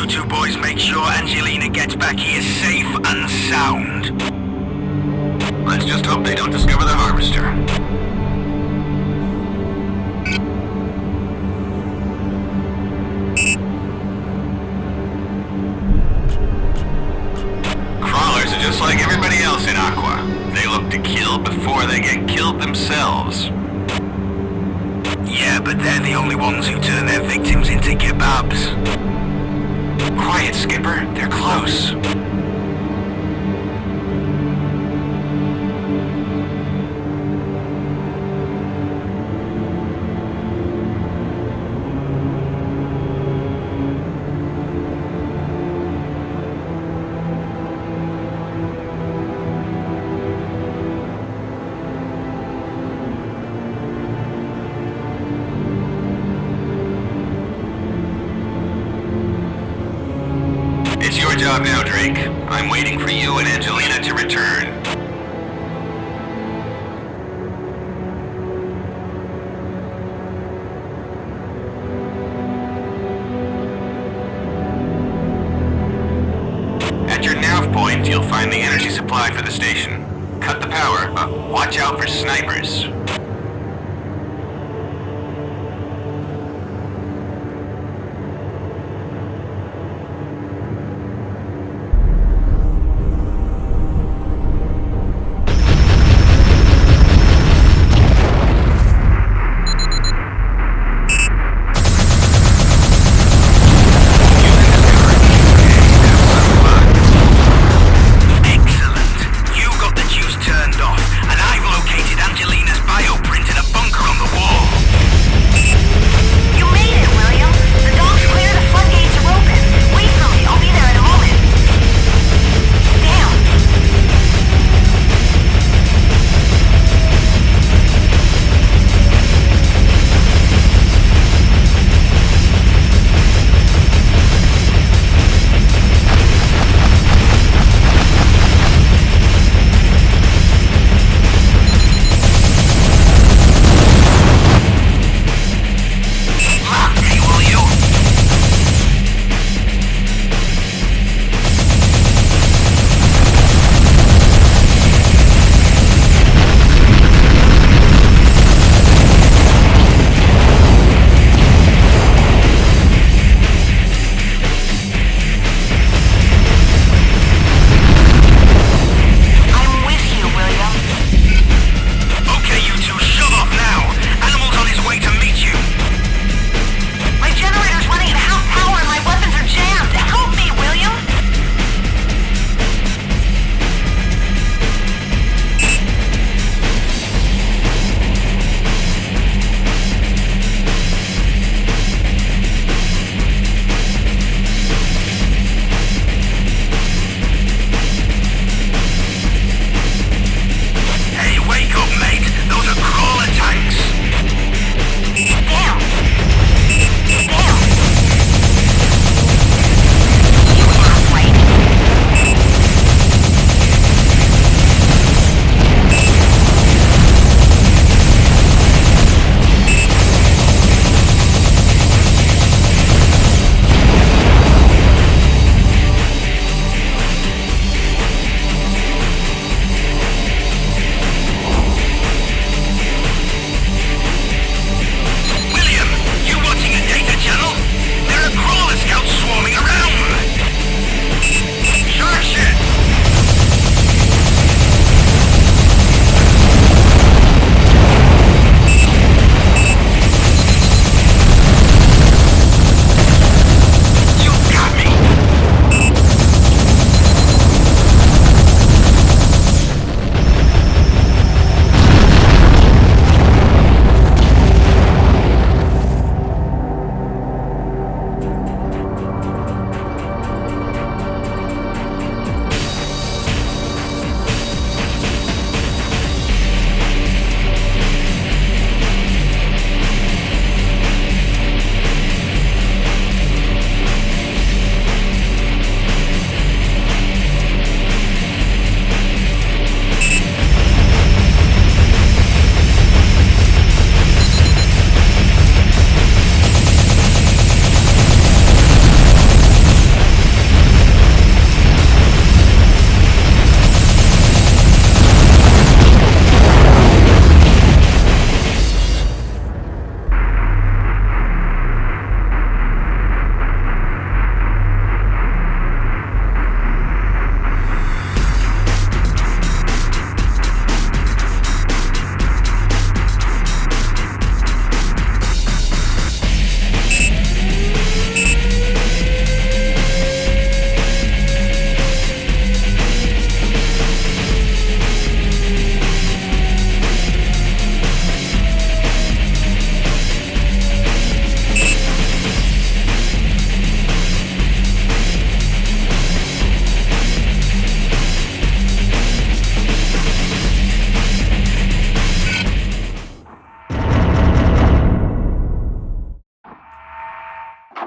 You two boys make sure Angelina gets back here safe and sound. Let's just hope they don't discover the harvester. Crawlers are just like everybody else in Aqua. They look to kill before they get killed themselves. Yeah, but they're the only ones who turn their victims into kebabs. Quiet, Skipper. They're close. It's your job now, Drake. I'm waiting for you and Angelina to return. At your nav point, you'll find the energy supply for the station. Cut the power, but watch out for snipers. Excellent. You got the juice turned off, and I've located Angelina's bio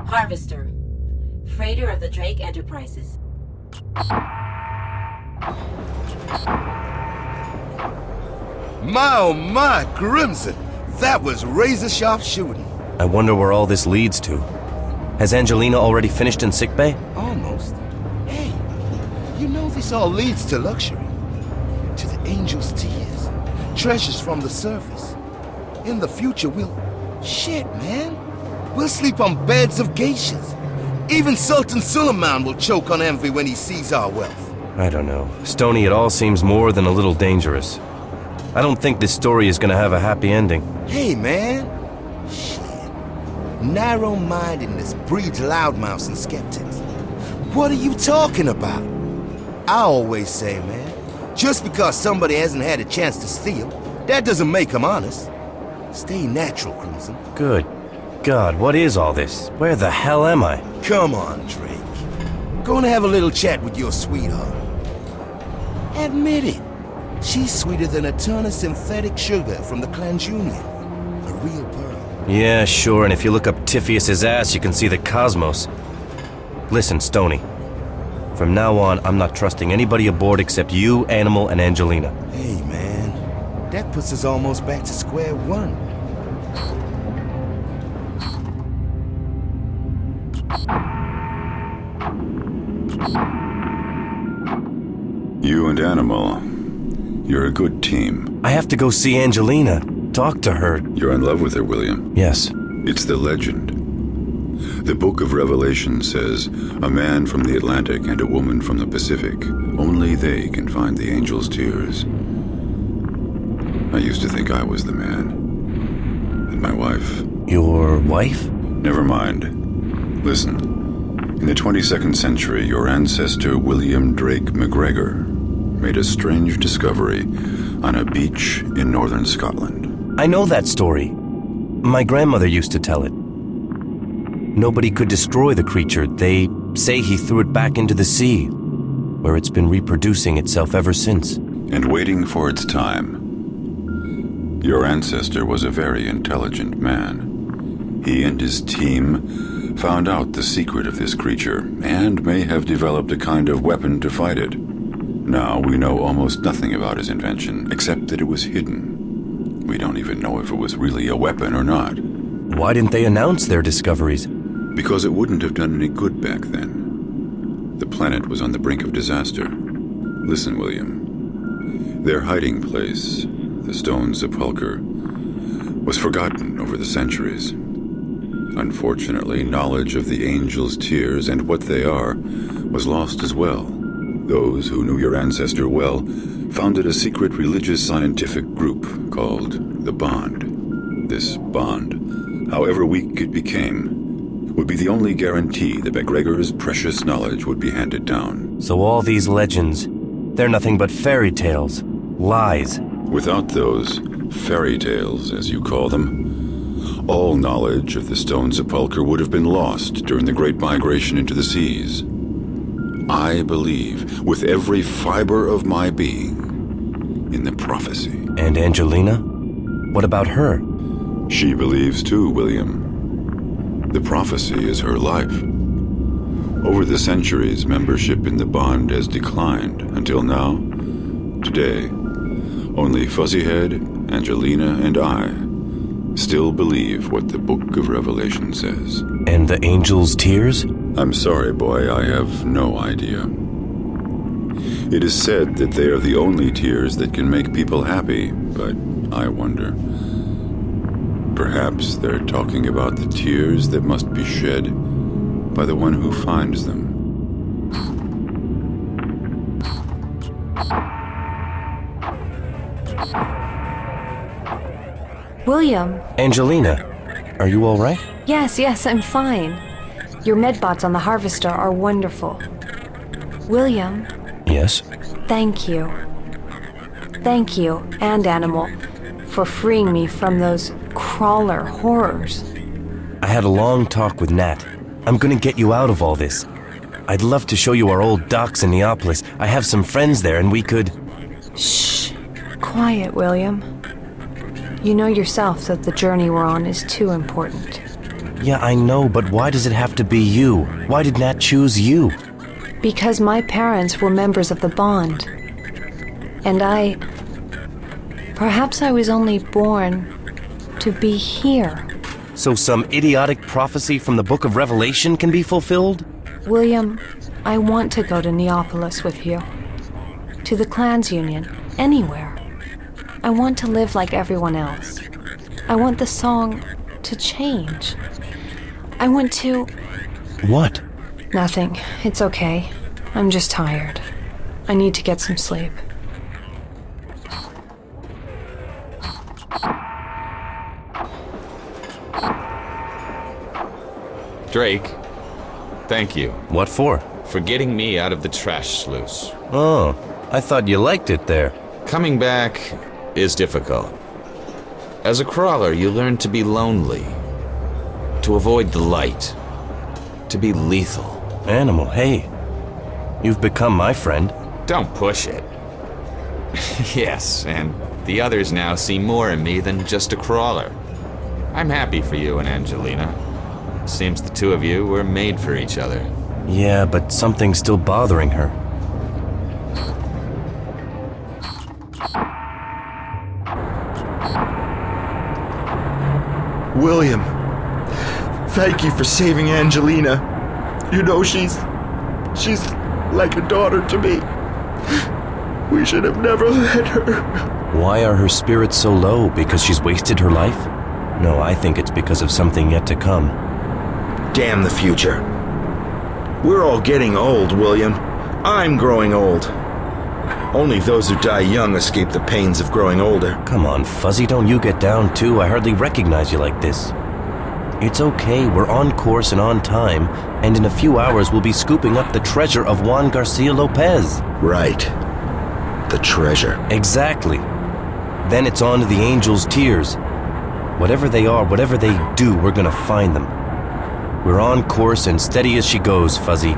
Harvester. Freighter of the Drake Enterprises. My oh my, Crimson! That was razor-sharp shooting. I wonder where all this leads to. Has Angelina already finished in sickbay? Almost. Hey, you know this all leads to luxury. To the angel's tears. Treasures from the surface. In the future, shit, man. We'll sleep on beds of geishas. Even Sultan Suleiman will choke on envy when he sees our wealth. I don't know. Stoney, it all seems more than a little dangerous. I don't think this story is gonna have a happy ending. Hey, man. Shit. Narrow-mindedness breeds loudmouths and skeptics. What are you talking about? I always say, man, just because somebody hasn't had a chance to steal, that doesn't make them honest. Stay natural, Crimson. Good God, what is all this? Where the hell am I? Come on, Drake. Gonna have a little chat with your sweetheart. Admit it. She's sweeter than a ton of synthetic sugar from the Clanjunian. A real pearl. Yeah, sure, and if you look up Tiffeus's ass, you can see the cosmos. Listen, Stoney. From now on, I'm not trusting anybody aboard except you, Animal, and Angelina. Hey, man. That puts us almost back to square one. You and Animal, you're a good team. I have to go see Angelina. Talk to her. You're in love with her, William. Yes. It's the legend. The Book of Revelation says, a man from the Atlantic and a woman from the Pacific, only they can find the angel's tears. I used to think I was the man. And my wife. Your wife? Never mind. Listen. In the 22nd century, your ancestor William Drake McGregor made a strange discovery on a beach in northern Scotland. I know that story. My grandmother used to tell it. Nobody could destroy the creature. They say he threw it back into the sea, where it's been reproducing itself ever since. And waiting for its time. Your ancestor was a very intelligent man. He and his team found out the secret of this creature, and may have developed a kind of weapon to fight it. Now we know almost nothing about his invention, except that it was hidden. We don't even know if it was really a weapon or not. Why didn't they announce their discoveries? Because it wouldn't have done any good back then. The planet was on the brink of disaster. Listen, William. Their hiding place, the Stone Sepulchre, was forgotten over the centuries. Unfortunately, knowledge of the angel's tears and what they are was lost as well. Those who knew your ancestor well founded a secret religious scientific group called the Bond. This bond, however weak it became, would be the only guarantee that McGregor's precious knowledge would be handed down. So all these legends, they're nothing but fairy tales, lies. Without those fairy tales, as you call them, all knowledge of the Stone Sepulchre would have been lost during the Great Migration into the seas. I believe, with every fiber of my being, in the prophecy. And Angelina? What about her? She believes too, William. The prophecy is her life. Over the centuries, membership in the Bond has declined until now. Today, only Fuzzyhead, Angelina, and I still believe what the Book of Revelation says. And the angel's tears? I'm sorry, boy, I have no idea. It is said that they are the only tears that can make people happy, but I wonder. Perhaps they're talking about the tears that must be shed by the one who finds them. William. Angelina, are you all right? Yes, I'm fine. Your medbots on the Harvester are wonderful. William. Yes? Thank you. Thank you, and Animal, for freeing me from those crawler horrors. I had a long talk with Nat. I'm gonna get you out of all this. I'd love to show you our old docks in Neapolis. I have some friends there and we could... Shh. Quiet, William. You know yourself that the journey we're on is too important. Yeah, I know, but why does it have to be you? Why did Nat choose you? Because my parents were members of the Bond. And perhaps I was only born to be here. So some idiotic prophecy from the Book of Revelation can be fulfilled? William, I want to go to Neapolis with you. To the Clans Union. Anywhere. I want to live like everyone else. I want the song to change. I want to... What? Nothing. It's okay. I'm just tired. I need to get some sleep. Drake, thank you. What for? For getting me out of the trash sluice. Oh, I thought you liked it there. Coming back is difficult. As a crawler, you learn to be lonely, to avoid the light, to be lethal. Animal, hey. You've become my friend. Don't push it. Yes, and the others now see more in me than just a crawler. I'm happy for you and Angelina. Seems the two of you were made for each other. Yeah, but something's still bothering her. William, thank you for saving Angelina. You know, she's like a daughter to me. We should have never let her. Why are her spirits so low? Because she's wasted her life? No, I think it's because of something yet to come. Damn the future. We're all getting old, William. I'm growing old. Only those who die young escape the pains of growing older. Come on, Fuzzy, don't you get down too? I hardly recognize you like this. It's okay, we're on course and on time, and in a few hours we'll be scooping up the treasure of Juan Garcia Lopez. Right. The treasure. Exactly. Then it's on to the Angel's tears. Whatever they are, whatever they do, we're gonna find them. We're on course and steady as she goes, Fuzzy.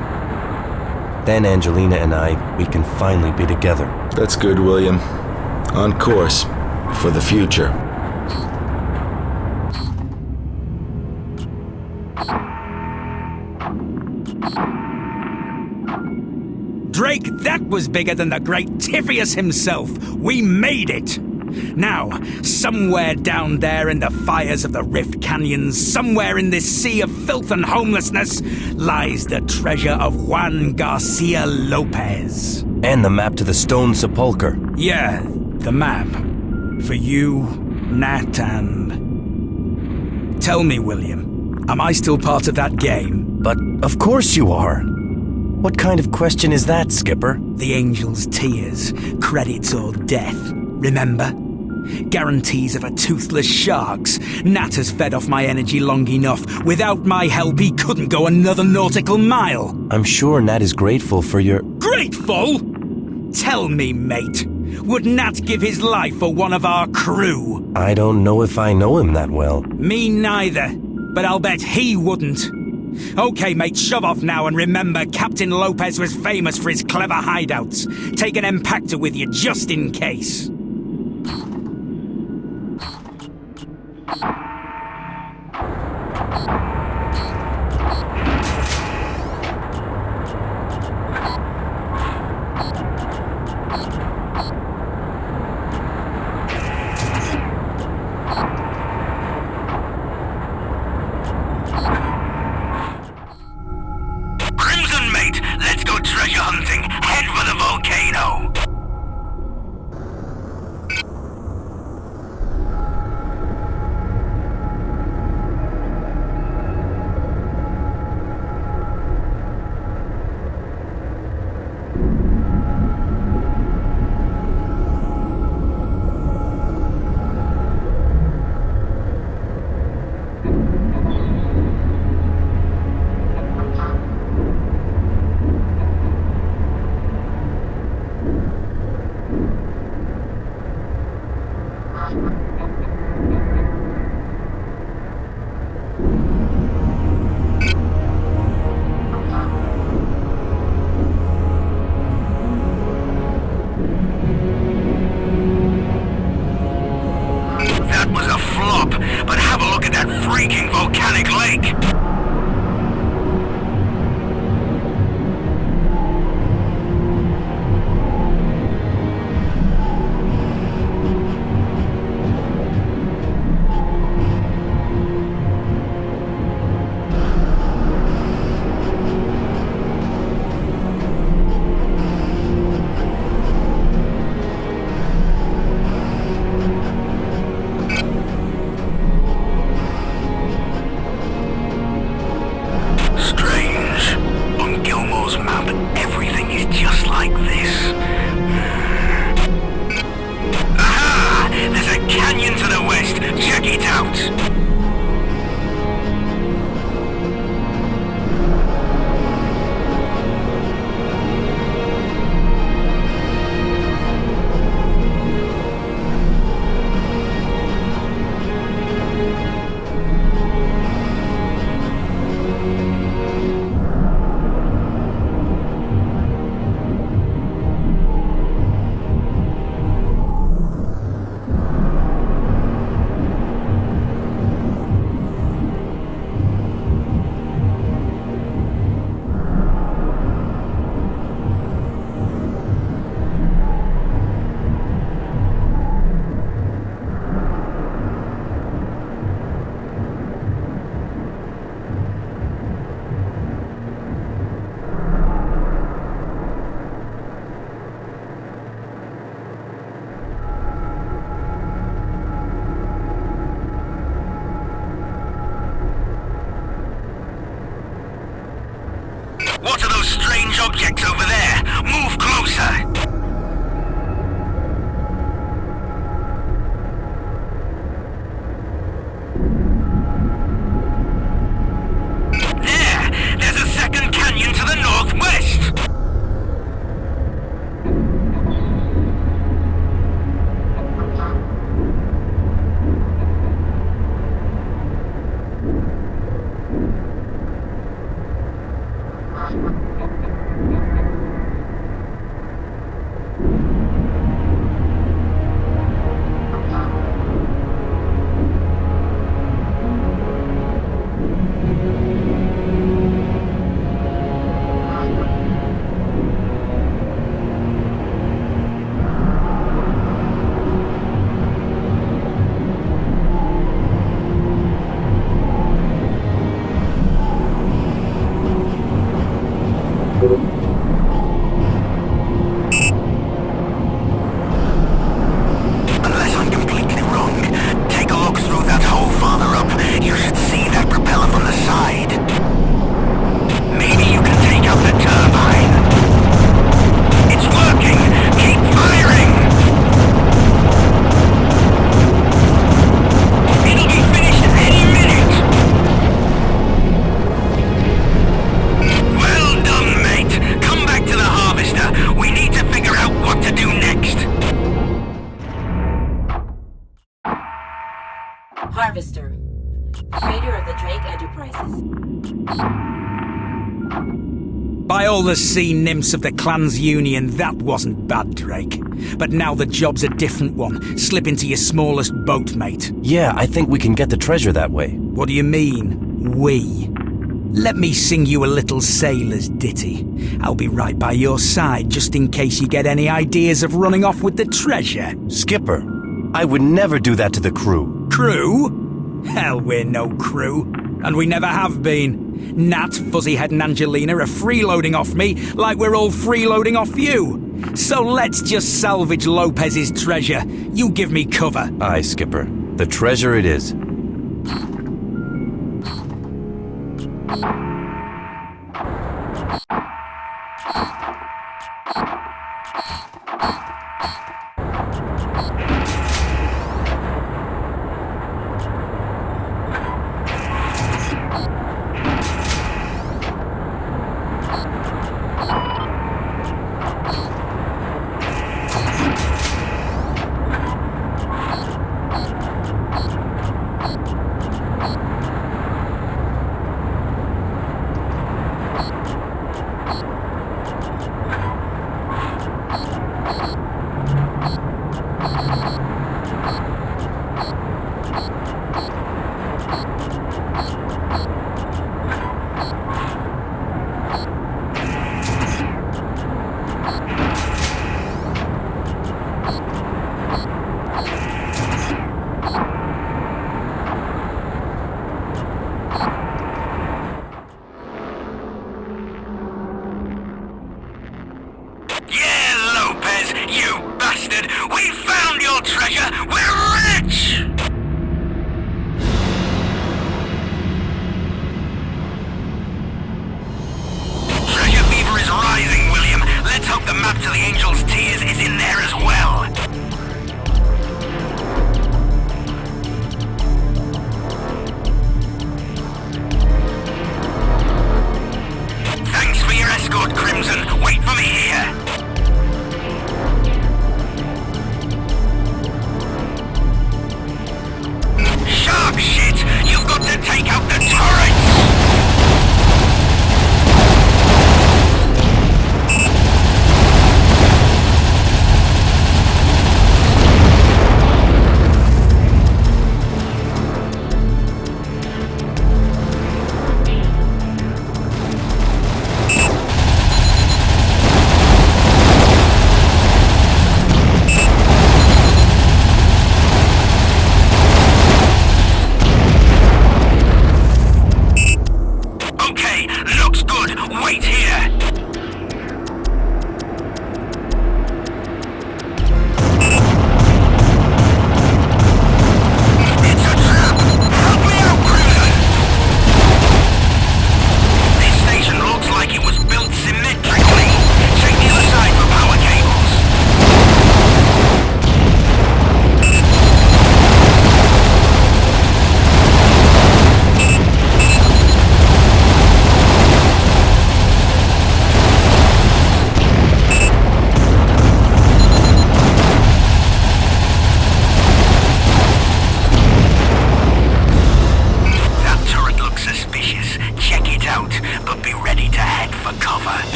Then Angelina and we can finally be together. That's good, William. On course. For the future. Drake, that was bigger than the great Typheus himself. We made it! Now, somewhere down there in the fires of the Rift Canyons, somewhere in this sea of filth and homelessness, lies the treasure of Juan Garcia Lopez. And the map to the Stone Sepulchre. Yeah, the map. For you, Nat, and... Tell me, William, am I still part of that game? But of course you are. What kind of question is that, Skipper? The Angel's tears, credits or death, remember? Guarantees of a toothless shark's. Nat has fed off my energy long enough. Without my help, he couldn't go another nautical mile. I'm sure Nat is grateful for your... Grateful? Tell me, mate. Would Nat give his life for one of our crew? I don't know if I know him that well. Me neither. But I'll bet he wouldn't. Okay, mate, shove off now and remember Captain Lopez was famous for his clever hideouts. Take an impactor with you just in case. volcanic lake. What are those strange objects over there? Move closer! There's a second canyon to the northwest! Unless I'm completely wrong, take a look through that hole farther up. You should see that propeller from the side. Maybe you can take out the turbine. It's working! Keep firing! It'll be finished any minute! Well done, mate. Come back to the harvester. We need to figure out what to do next. Harvester. Freighter of the Drake Enterprises. By all the sea nymphs of the Clans Union, that wasn't bad, Drake. But now the job's a different one. Slip into your smallest boat, mate. Yeah, I think we can get the treasure that way. What do you mean, we? Let me sing you a little sailor's ditty. I'll be right by your side, just in case you get any ideas of running off with the treasure. Skipper, I would never do that to the crew. Crew? Hell, we're no crew. And we never have been. Nat, Fuzzyhead and Angelina are freeloading off me like we're all freeloading off you. So let's just salvage Lopez's treasure. You give me cover. Aye, Skipper. The treasure it is.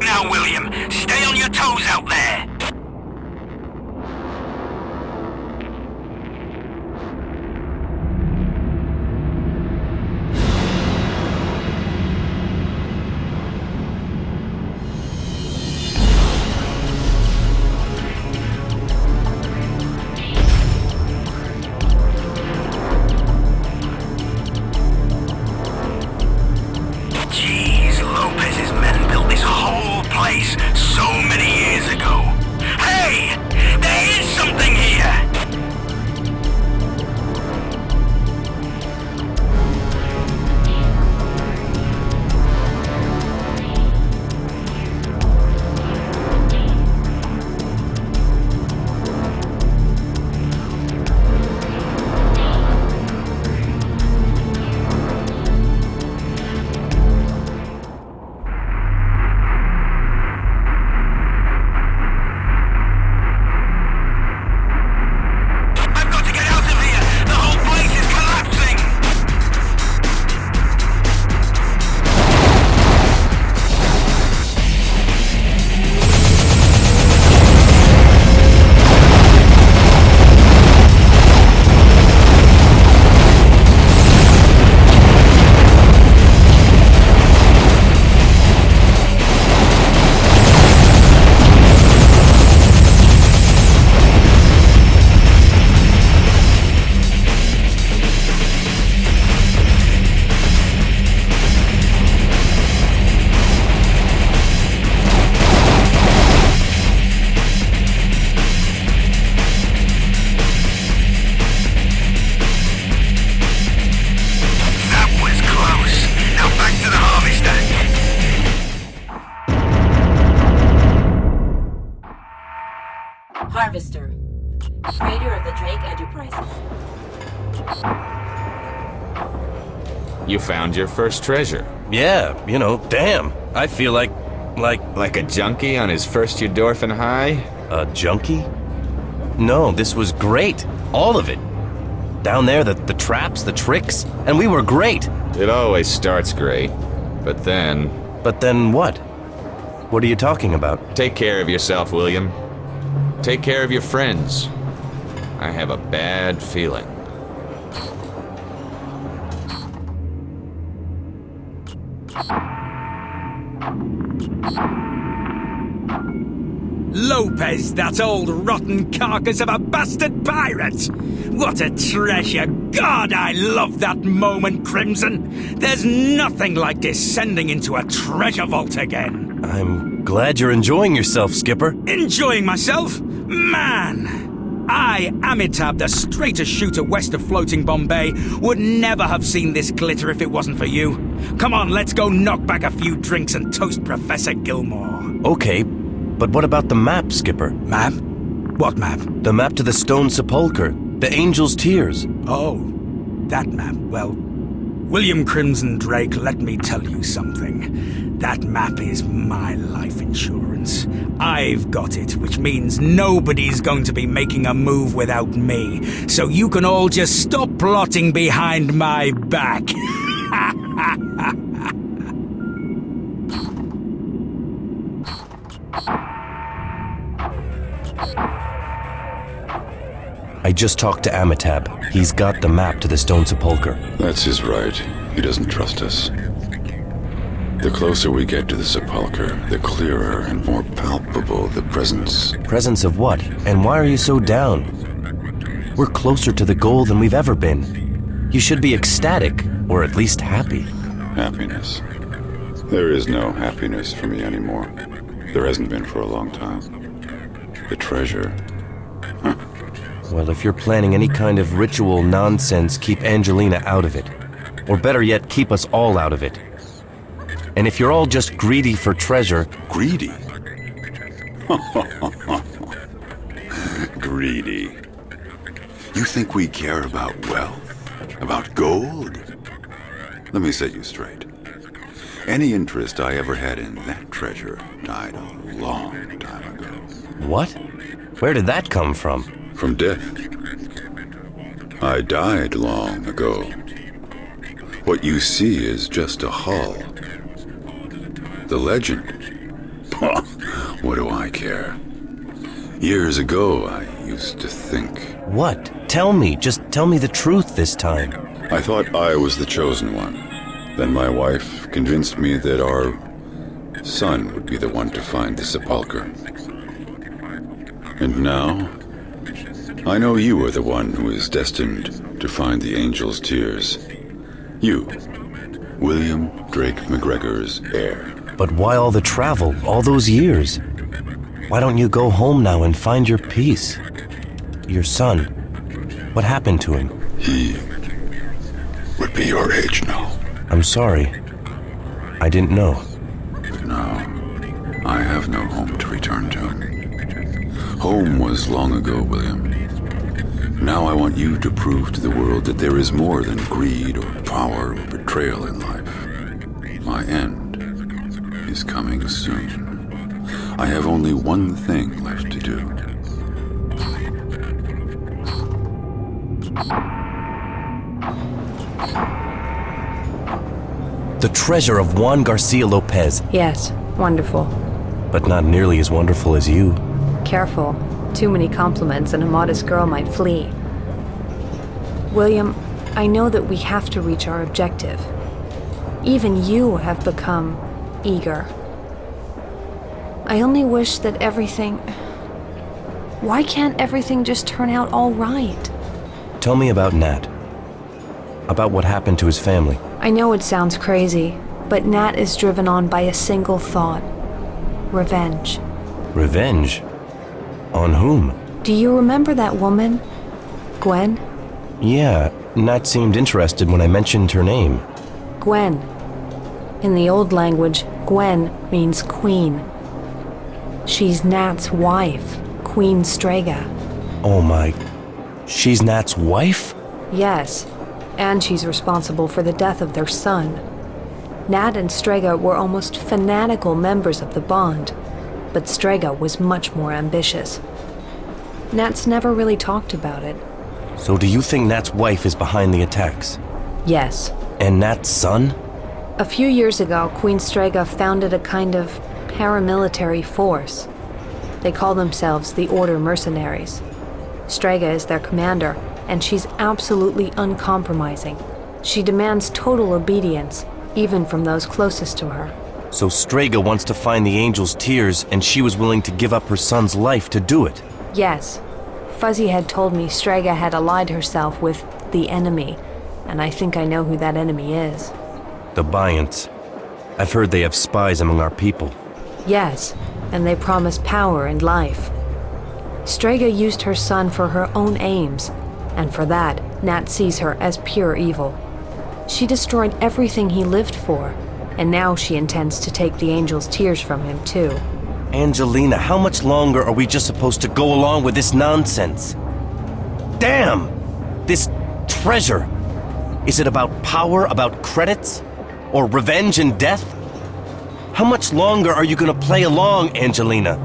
Now, William, stay on your toes out there. Jeez, Lopez's men built this whole place so many years ago. Hey! There is something here! I've got to get out of here! The whole place is collapsing! That was close. Now back to the harvester. Harvester. Freighter of the Drake Enterprises. You found your first treasure. Yeah, damn. I feel like Like a junkie on his first Eudorphin high? a junkie? No, this was great. All of it. Down there, the traps, the tricks, and we were great. It always starts great. But then... But then what? What are you talking about? Take care of yourself, William. Take care of your friends. I have a bad feeling. Lopez, that old rotten carcass of a bastard pirate! What a treasure! God, I love that moment, Crimson! There's nothing like descending into a treasure vault again. I'm glad you're enjoying yourself, Skipper. Enjoying myself? Man! I, Amitab, the straightest shooter west of floating Bombay, would never have seen this glitter if it wasn't for you. Come on, let's go knock back a few drinks and toast Professor Gilmore. Okay, but what about the map, Skipper? Map? What map? The map to the Stone Sepulchre, the Angel's Tears. Oh, that map. Well, William Crimson Drake, let me tell you something. That map is my life insurance. I've got it, which means nobody's going to be making a move without me. So you can all just stop plotting behind my back. I just talked to Amitab. He's got the map to the Stone Sepulchre. That's his right. He doesn't trust us. The closer we get to the Sepulchre, the clearer and more palpable the presence. Presence of what? And why are you so down? We're closer to the goal than we've ever been. You should be ecstatic, or at least happy. Happiness. There is no happiness for me anymore. There hasn't been for a long time. The treasure. Well, if you're planning any kind of ritual nonsense, keep Angelina out of it. Or better yet, keep us all out of it. And if you're all just greedy for treasure... Greedy? Greedy. You think we care about wealth? About gold? Let me set you straight. Any interest I ever had in that treasure died a long time ago. What? Where did that come from? From death. I died long ago. What you see is just a hull. The legend. What do I care? Years ago, I used to think... What? Tell me. Just tell me the truth this time. I thought I was the chosen one. Then my wife convinced me that our son would be the one to find the sepulcher. And now, I know you are the one who is destined to find the angel's tears. You, William Drake McGregor's heir. But why all the travel, all those years? Why don't you go home now and find your peace? Your son, what happened to him? He would be your age now. I'm sorry. I didn't know. But now, I have no home to return to. Home was long ago, William. Now I want you to prove to the world that there is more than greed or power or betrayal in life. My end is coming soon. I have only one thing left to do. The treasure of Juan Garcia Lopez. Yes, wonderful. But not nearly as wonderful as you. Careful. Too many compliments and a modest girl might flee. William, I know that we have to reach our objective. Even you have become eager. I only wish that everything... Why can't everything just turn out all right? Tell me about Nat. About what happened to his family. I know it sounds crazy, but Nat is driven on by a single thought. Revenge. Revenge? On whom? Do you remember that woman? Gwen? Yeah, Nat seemed interested when I mentioned her name. Gwen. In the old language, Gwen means queen. She's Nat's wife, Queen Strega. Oh my... She's Nat's wife? Yes, and she's responsible for the death of their son. Nat and Strega were almost fanatical members of the Bond, but Strega was much more ambitious. Nat's never really talked about it. So do you think Nat's wife is behind the attacks? Yes. And Nat's son? A few years ago, Queen Strega founded a kind of paramilitary force. They call themselves the Order Mercenaries. Strega is their commander, and she's absolutely uncompromising. She demands total obedience, even from those closest to her. So Strega wants to find the angel's tears, and she was willing to give up her son's life to do it? Yes. Fuzzy had told me Strega had allied herself with the enemy, and I think I know who that enemy is. The Bryants. I've heard they have spies among our people. Yes, and they promise power and life. Strega used her son for her own aims, and for that, Nat sees her as pure evil. She destroyed everything he lived for, and now she intends to take the angel's tears from him, too. Angelina, how much longer are we just supposed to go along with this nonsense? Damn! This treasure! Is it about power, about credits? Or revenge and death? How much longer are you gonna play along, Angelina?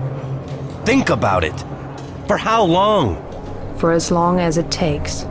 Think about it. For how long? For as long as it takes.